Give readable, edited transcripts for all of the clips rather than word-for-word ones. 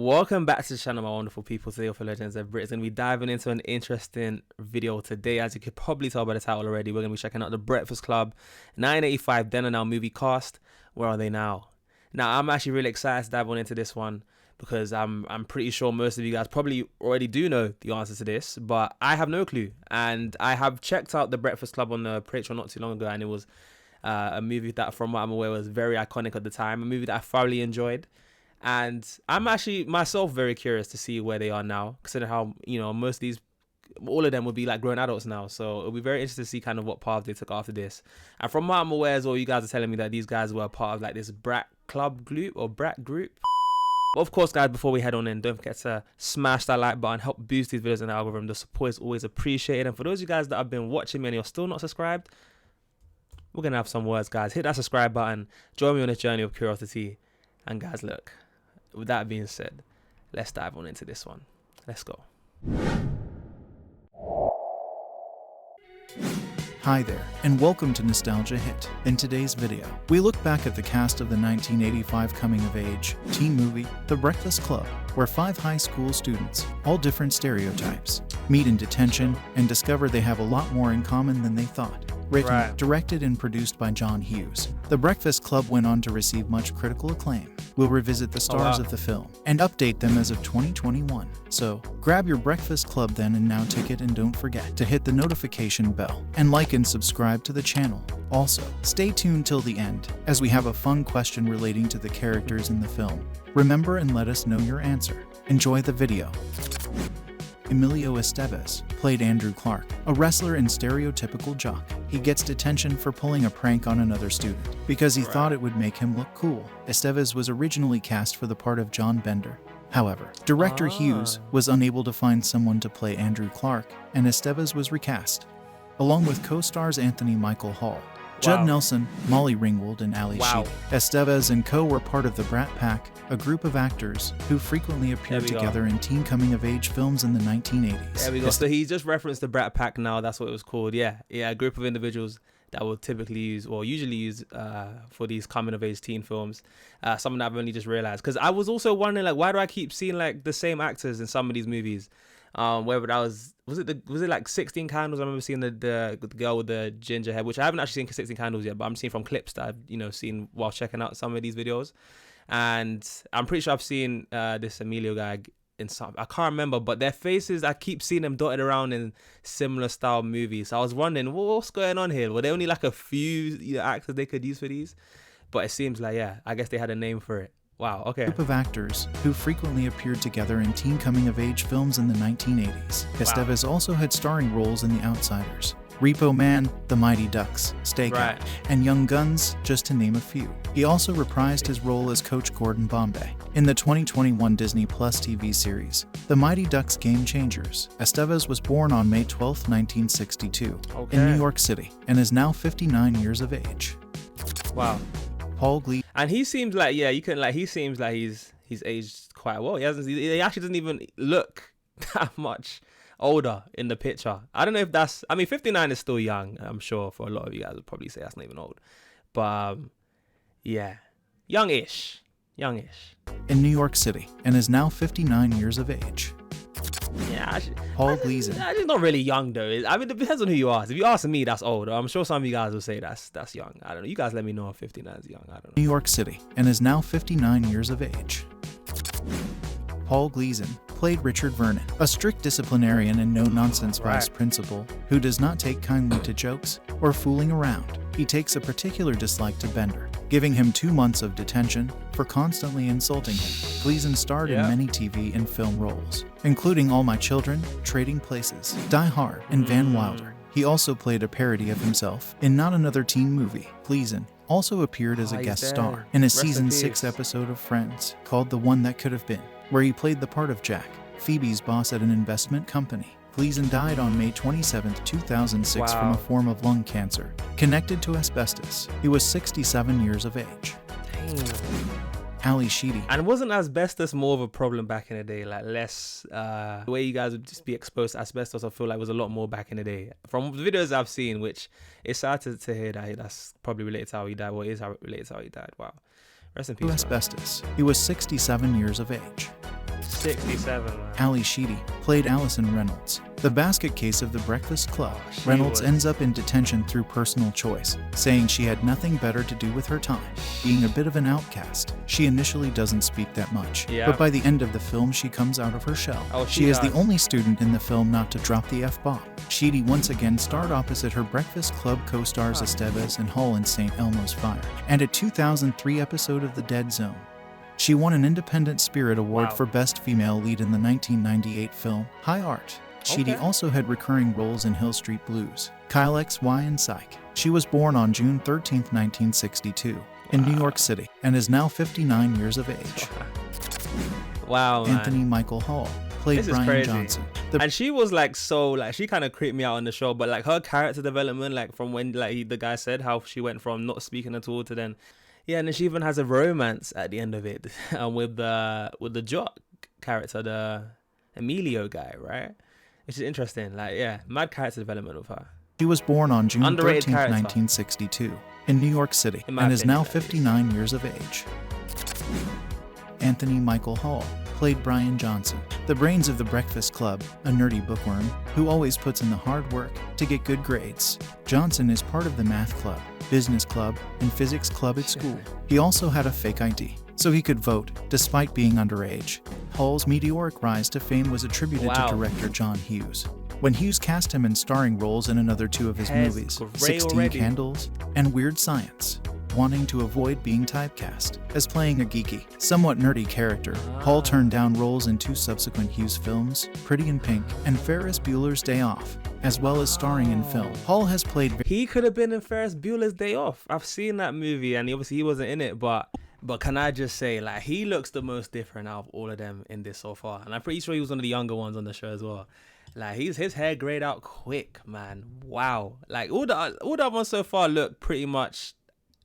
Welcome back to the channel, my wonderful people. Today for Legends of Brit, is going to be diving into an interesting video today. As you could probably tell by the title already, we're going to be checking out The Breakfast Club 1985 Then and Now movie cast. Where are they now? Now, I'm actually really excited to dive on into this one because I'm pretty sure most of you guys probably already do know the answer to this, but I have no clue. And I have checked out The Breakfast Club on the Patreon not too long ago, and it was a movie that, from what I'm aware, was very iconic at the time. A movie that I thoroughly enjoyed. And I'm actually myself very curious to see where they are now, considering how, you know, most of these, all of them would be like grown adults now. So it'll be very interesting to see kind of what path they took after this. And from what I'm aware as well, you guys are telling me that these guys were part of like this brat club group or brat group. Of course, guys, before we head on in, don't forget to smash that like button, help boost these videos in the algorithm. The support is always appreciated. And for those of you guys that have been watching me and you're still not subscribed, we're going to have some words, guys. Hit that subscribe button. Join me on this journey of curiosity. And guys, look. With that being said, let's dive on into this one. Let's go. Hi there, and welcome to Nostalgia Hit. In today's video, we look back at the cast of the 1985 coming-of-age teen movie, The Breakfast Club, where 5 high school students, all different stereotypes, meet in detention and discover they have a lot more in common than they thought. Written, directed, and produced by Hughes, The Breakfast Club went on to receive much critical acclaim. We'll revisit the stars of the film and update them as of 2021. So, grab your Breakfast Club then and now ticket, and don't forget to hit the notification bell and like and subscribe to the channel. Also, stay tuned till the end, as we have a fun question relating to the characters in the film. Remember and let us know your answer. Enjoy the video. Emilio Estevez played Andrew Clark, a wrestler and stereotypical jock. He gets detention for pulling a prank on another student because he thought it would make him look cool. Estevez was originally cast for the part of John Bender. However, director Hughes was unable to find someone to play Andrew Clark, and Estevez was recast, along with co-stars Anthony Michael Hall, Judd Nelson, Molly Ringwald, and Ali Sheedy. Estevez and co. were part of the Brat Pack, a group of actors who frequently appeared together in teen coming-of-age films in the 1980s. There we go. So he just referenced the Brat Pack now. That's what it was called. Yeah, a group of individuals that will typically use, or usually use, for these coming-of-age teen films. Something that I've only just realized. Because I was also wondering, like, why do I keep seeing, like, the same actors in some of these movies? Whether that was it like 16 Candles? I remember seeing the girl with the ginger hair, which I haven't actually seen 16 Candles yet, but I'm seeing from clips that I've, you know, seen while checking out some of these videos. And I'm pretty sure I've seen this Emilio guy in some, I can't remember, but their faces, I keep seeing them dotted around in similar style movies. So I was wondering, what's going on here? Were there only like a few, you know, actors they could use for these? But it seems like, yeah, I guess they had a name for it. Wow, okay. Group of actors who frequently appeared together in teen coming-of-age films in the 1980s. Estevez also had starring roles in The Outsiders, Repo Man, The Mighty Ducks, Stakeout, and Young Guns, just to name a few. He also reprised his role as Coach Gordon Bombay in the 2021 Disney Plus TV series, The Mighty Ducks Game Changers. Estevez was born on May 12, 1962, in New York City, and is now 59 years of age. Wow. Paul Gleason. And he seems like, yeah, you can, like, he seems like he's aged quite well. He actually doesn't even look that much older in the picture. I don't know if that's, I mean, 59 is still young. I'm sure for a lot of you guys would probably say that's not even old. But yeah, youngish. In New York City, and is now 59 years of age. Yeah, Paul Gleason. He's not really young though. I mean, it depends on who you ask. If you ask me, that's old. I'm sure some of you guys will say that's young. I don't know. You guys let me know if 59 is young. I don't know. New York City, and is now 59 years of age. Paul Gleason played Richard Vernon, a strict disciplinarian and no-nonsense vice principal who does not take kindly to jokes or fooling around. He takes a particular dislike to Bender, giving him 2 months of detention for constantly insulting him. Gleason starred in many TV and film roles, including All My Children, Trading Places, Die Hard, and Van Wilder. He also played a parody of himself in Not Another Teen Movie. Gleason also appeared as a guest star in a season 6 episode of Friends called The One That Could Have Been, where he played the part of Jack, Phoebe's boss at an investment company. Gleason died on May 27, 2006 from a form of lung cancer connected to asbestos. He was 67 years of age. Dang. Ali Sheedy. And wasn't asbestos more of a problem back in the day? Like less, the way you guys would just be exposed to asbestos, I feel like was a lot more back in the day. From the videos I've seen, which it's sad to hear that that's probably related to how he died. Well, it is related to how he died. Wow. Rest in peace. Asbestos. He was 67 years of age. 67, man. Ali Sheedy played Allison Reynolds, the basket case of the Breakfast Club. Reynolds ends up in detention through personal choice, saying she had nothing better to do with her time. Being a bit of an outcast, she initially doesn't speak that much, but by the end of the film she comes out of her shell. She is the only student in the film not to drop the F-bomb. Sheedy once again starred opposite her Breakfast Club co-stars Estevez and Hall in St. Elmo's Fire, and a 2003 episode of The Dead Zone. She won an Independent Spirit Award for Best Female Lead in the 1998 film High Art. Sheedy also had recurring roles in Hill Street Blues, Kyle XY, and Psych. She was born on June 13, 1962, in New York City, and is now 59 years of age. Wow, Anthony Michael Hall played Brian Johnson. And she was she kind of creeped me out on the show, but like her character development, like from when the guy said how she went from not speaking at all to then, and then she even has a romance at the end of it with the jock character, the Emilio guy, right? Which is interesting. Mad character development of her. She was born on June 13, 1962, in New York City, and is now 59 years of age. Anthony Michael Hall played Brian Johnson, the brains of the Breakfast Club, a nerdy bookworm who always puts in the hard work to get good grades. Johnson is part of the math club, business club, and physics club at school. He also had a fake ID, so he could vote despite being underage. Hall's meteoric rise to fame was attributed to director John Hughes, when Hughes cast him in starring roles in another two of his movies, 16 Candles and Weird Science. Wanting to avoid being typecast as playing a geeky, somewhat nerdy character, Hall turned down roles in two subsequent Hughes films, Pretty in Pink and Ferris Bueller's Day Off, as well as starring in film. Hall has played... He could have been in Ferris Bueller's Day Off. I've seen that movie, and obviously he wasn't in it, but can I just say, he looks the most different out of all of them in this so far. And I'm pretty sure he was one of the younger ones on the show as well. His hair grayed out quick, man. Wow. All the other ones so far look pretty much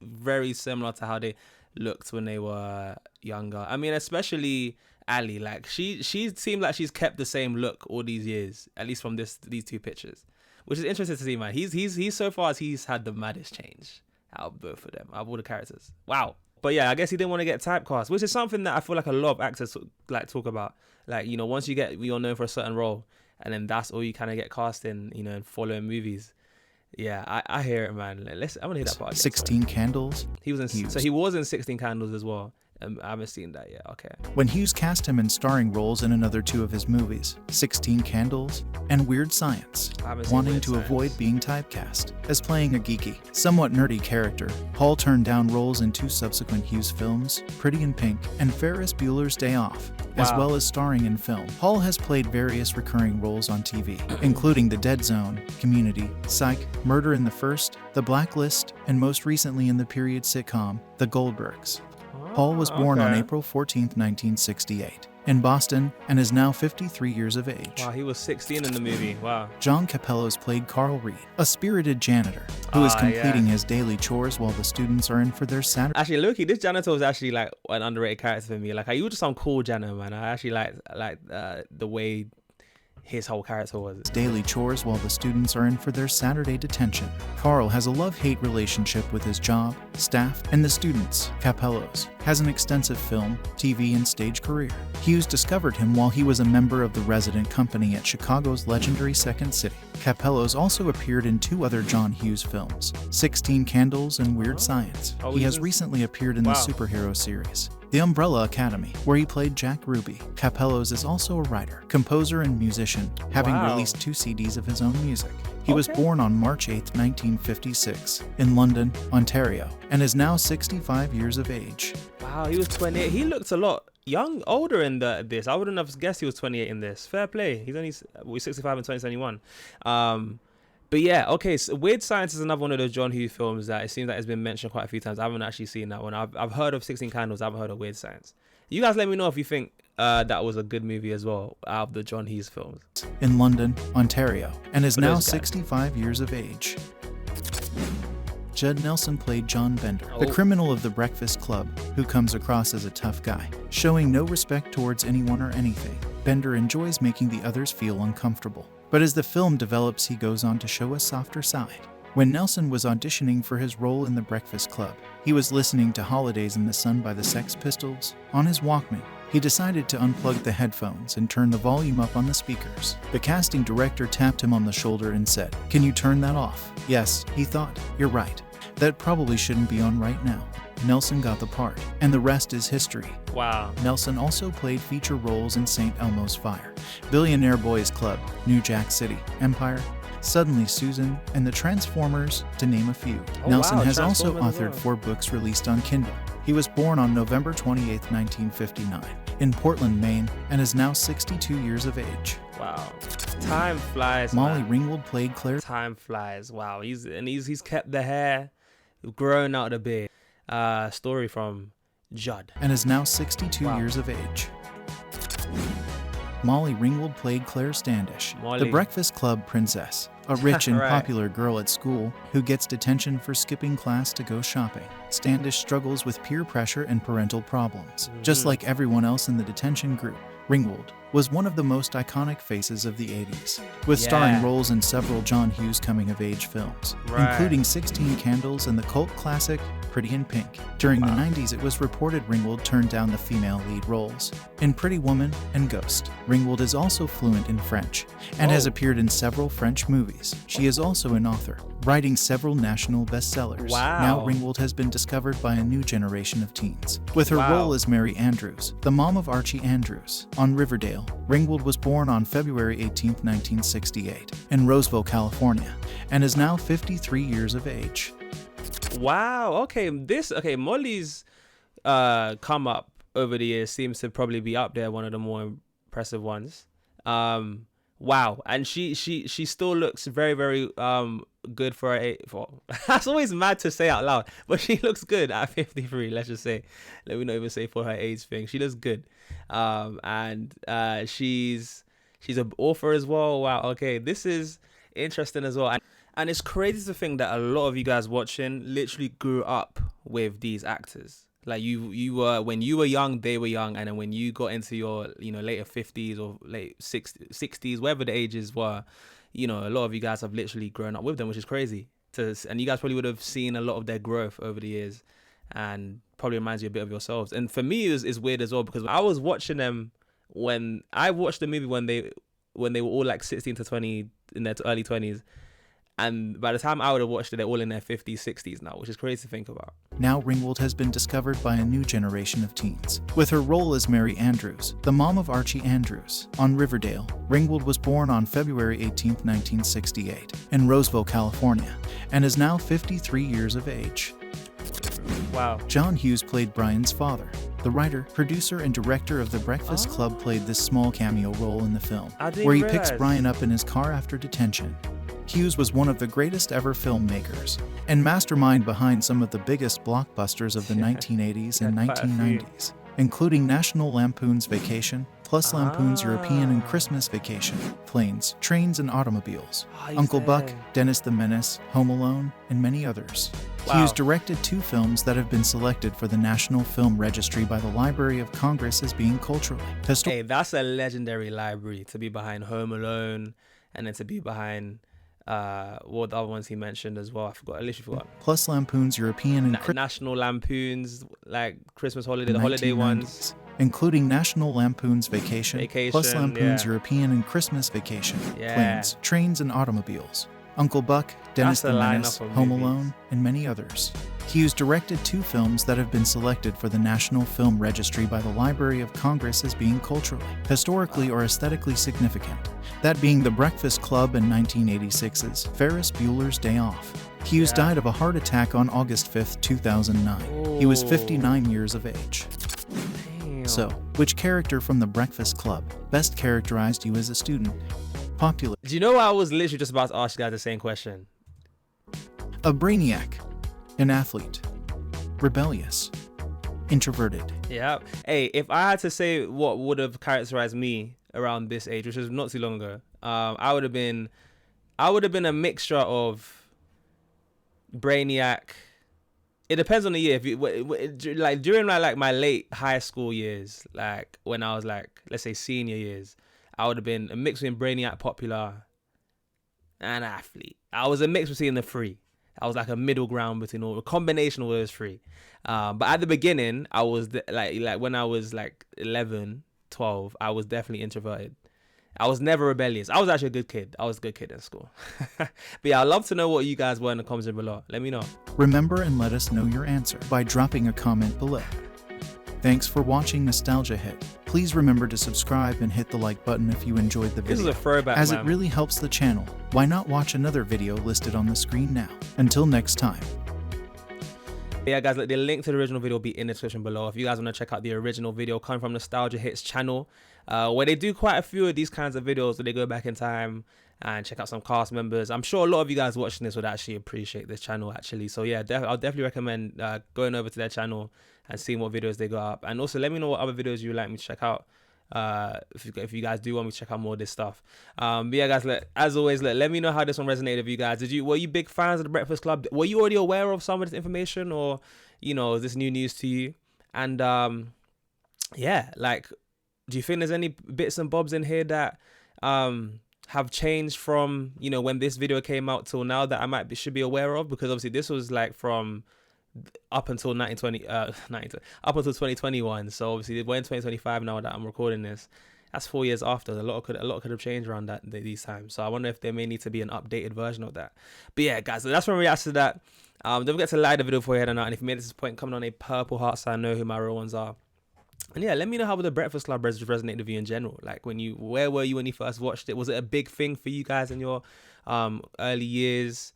very similar to how they looked when they were younger. I mean, especially Ali. She seemed like she's kept the same look all these years, at least from these two pictures, which is interesting to see, man. He's so far as he's had the maddest change out of both of them, out of all the characters. Wow. But yeah, I guess he didn't want to get typecast, which is something that I feel like a lot of actors talk about. Once you're known for a certain role, and then that's all you kind of get cast in, in following movies. Yeah, I hear it, man. I want to hear that part again. 16 Candles. He was in, so he was in 16 Candles as well. I haven't seen that yet. Okay. When Hughes cast him in starring roles in another two of his movies, 16 Candles and Weird Science, wanting to avoid being typecast as playing a geeky, somewhat nerdy character, Hall turned down roles in two subsequent Hughes films, Pretty in Pink and Ferris Bueller's Day Off, as well as starring in film. Hall has played various recurring roles on TV, including The Dead Zone, Community, Psych, Murder in the First, The Blacklist, and most recently in the period sitcom, The Goldbergs. Hall was born on April 14, 1968, in Boston, and is now 53 years of age. Wow, he was 16 in the movie. Wow. John Kapelos played Carl Reed, a spirited janitor who is completing his daily chores while the students are in for their Saturday. Actually, Loki, this janitor was actually an underrated character for me. He was just some cool janitor, man. I actually like the way his whole character was. Daily chores while the students are in for their Saturday detention. Carl has a love-hate relationship with his job, staff, and the students. Kapelos has an extensive film, TV, and stage career. Hughes discovered him while he was a member of the resident company at Chicago's legendary Second City. Kapelos also appeared in two other John Hughes films, 16 Candles and Weird Science. He has recently appeared in the superhero series, The Umbrella Academy, where he played Jack Ruby. Kapelos is also a writer, composer, and musician, having released 2 CDs of his own music. He was born on March 8, 1956, in London, Ontario, and is now 65 years of age. Wow, he was 28. He looked a lot older in this. I wouldn't have guessed he was 28 in this. Fair play. He's only 65 in 2021. But yeah, okay, so Weird Science is another one of those John Hughes films that it seems like it's been mentioned quite a few times. I haven't actually seen that one. I've heard of 16 Candles. I haven't heard of Weird Science. You guys let me know if you think that was a good movie as well, out of the John Hughes films. In London, Ontario, and is now 65 years of age. Judd Nelson played John Bender, the criminal of the Breakfast Club, who comes across as a tough guy, showing no respect towards anyone or anything. Bender enjoys making the others feel uncomfortable, but as the film develops, he goes on to show a softer side. When Nelson was auditioning for his role in the Breakfast Club, he was listening to Holidays in the Sun by the Sex Pistols on his Walkman He decided to unplug the headphones and turn the volume up on the speakers. The casting director tapped him on the shoulder and said, "Can you turn that off?" Yes, he thought, "You're right. That probably shouldn't be on right now." Nelson got the part, and the rest is history. Wow. Nelson also played feature roles in St. Elmo's Fire, Billionaire Boys Club, New Jack City, Empire, Suddenly Susan, and The Transformers, to name a few. Nelson has also authored 4 books released on Kindle. He was born on November 28, 1959, in Portland, Maine, and is now 62 years of age. Wow. Time flies. Molly man. Ringwald played Claire. Time flies. Wow. He's kept the hair, grown out the beard. Story from Judd. And is now 62 years of age. Molly Ringwald played Claire Standish, the Breakfast Club princess, a rich and popular girl at school who gets detention for skipping class to go shopping. Standish struggles with peer pressure and parental problems. Just like everyone else in the detention group, Ringwald was one of the most iconic faces of the 80s, with starring roles in several John Hughes coming-of-age films, including 16 Candles and the cult classic Pretty in Pink. During the 90s, it was reported Ringwald turned down the female lead roles in Pretty Woman and Ghost. Ringwald is also fluent in French and has appeared in several French movies. She is also an author, writing several national bestsellers. Now Ringwald has been discovered by a new generation of teens, with her role as Mary Andrews, the mom of Archie Andrews, on Riverdale. Ringwald was born on February 18, 1968, in Roseville, California, and is now 53 years of age. Wow. Okay. Molly's come up over the years seems to probably be up there, one of the more impressive ones. Wow. And she still looks very, very good for her age. That's always mad to say out loud, but she looks good at 53. Let's just say, let me not even say for her age thing. She looks good. And she's an author as well. Wow. Okay. This is interesting as well. And it's crazy to think that a lot of you guys watching literally grew up with these actors. Like you were, when you were young, they were young, and then when you got into your later 50s or late 60s, whatever the ages were, a lot of you guys have literally grown up with them, which is crazy. And you guys probably would have seen a lot of their growth over the years, and probably reminds you a bit of yourselves. And for me, it's weird as well, because I was watching them when I watched the movie when they were all like 16 to 20 in their early 20s. And by the time I would have watched it, they're all in their 50s, 60s now, which is crazy to think about. Now Ringwald has been discovered by a new generation of teens, with her role as Mary Andrews, the mom of Archie Andrews, on Riverdale. Ringwald was born on February 18, 1968, in Roseville, California, and is now 53 years of age. Wow. John Hughes played Brian's father. The writer, producer, and director of The Breakfast Club played this small cameo role in the film, where he picks Brian up in his car after detention. Hughes was one of the greatest ever filmmakers and mastermind behind some of the biggest blockbusters of the 1980s and 1990s, including National Lampoon's Vacation, plus Lampoon's European and Christmas Vacation, Planes, Trains, and Automobiles, Uncle Buck, Dennis the Menace, Home Alone, and many others. Hughes directed 2 films that have been selected for the National Film Registry by the Library of Congress as being culturally historic. Hey, that's a legendary library to be behind Home Alone, and then to be behind what the other ones he mentioned as well. I literally forgot. Plus Lampoon's European and National Lampoons, like Christmas holiday, the holiday ones. Including National Lampoon's Vacation, plus Lampoon's European and Christmas Vacation, Planes, Trains, and Automobiles, Uncle Buck, Dennis the Menace, Home Alone, and many others. Hughes directed 2 films that have been selected for the National Film Registry by the Library of Congress as being culturally, historically, or aesthetically significant, that being The Breakfast Club and 1986's Ferris Bueller's Day Off. Hughes died of a heart attack on August 5, 2009. He was 59 years of age. So, which character from The Breakfast Club best characterized you as a student? Popular. Do you know I was literally just about to ask you guys the same question? A brainiac. An athlete. Rebellious. Introverted. Yeah. Hey, if I had to say what would have characterized me around this age, which was not too long ago, I would have been a mixture of brainiac. It depends on the year. If you like during my late high school years, like when I was like, let's say senior years, I would have been a mix between brainiac, popular, and athlete. I was a mix between the 3. I was like a middle ground between all, a combination of all those three. But at the beginning, I was like when I was like 11, 12, I was definitely introverted. I was never rebellious. I was actually a good kid. I was a good kid in school. But yeah, I'd love to know what you guys were in the comments below. Let me know. Remember and let us know your answer by dropping a comment below. Thanks for watching Nostalgia Hit. Please remember to subscribe and hit the like button if you enjoyed the video. This is a throwback, as man. It really helps the channel. Why not watch another video listed on the screen now? Until next time. Yeah, guys, the link to the original video will be in the description below. If you guys want to check out the original video coming from Nostalgia Hits channel, where they do quite a few of these kinds of videos where they go back in time and check out some cast members. I'm sure a lot of you guys watching this would actually appreciate this channel, actually. So yeah, I'll definitely recommend going over to their channel and seeing what videos they got up. And also let me know what other videos you would like me to check out. If you guys do want me to check out more of this stuff. But yeah, guys, as always, let me know how this one resonated with you guys. Were you big fans of the Breakfast Club? Were you already aware of some of this information, or is this new news to you? And yeah, like, do you think there's any bits and bobs in here that have changed from when this video came out till now that I should be aware of? Because obviously this was like from up until 2021. So obviously we're in 2025 now that I'm recording this. That's 4 years after. A lot could have changed around these times. So I wonder if there may need to be an updated version of that. But yeah, guys, so that's when we react to that. Don't forget to like the video before you head on out. And if you made this point, comment on a purple heart so I know who my real ones are. And yeah, let me know how the Breakfast Club resonated with you in general. Like, where were you when you first watched it? Was it a big thing for you guys in your early years?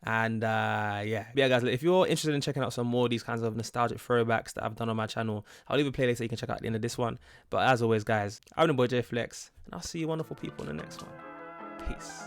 And yeah, guys, if you're interested in checking out some more of these kinds of nostalgic throwbacks that I've done on my channel, I'll leave a playlist that you can check out at the end of this one. But as always, guys, I'm the boy JayFlex, and I'll see you wonderful people in the next one. Peace.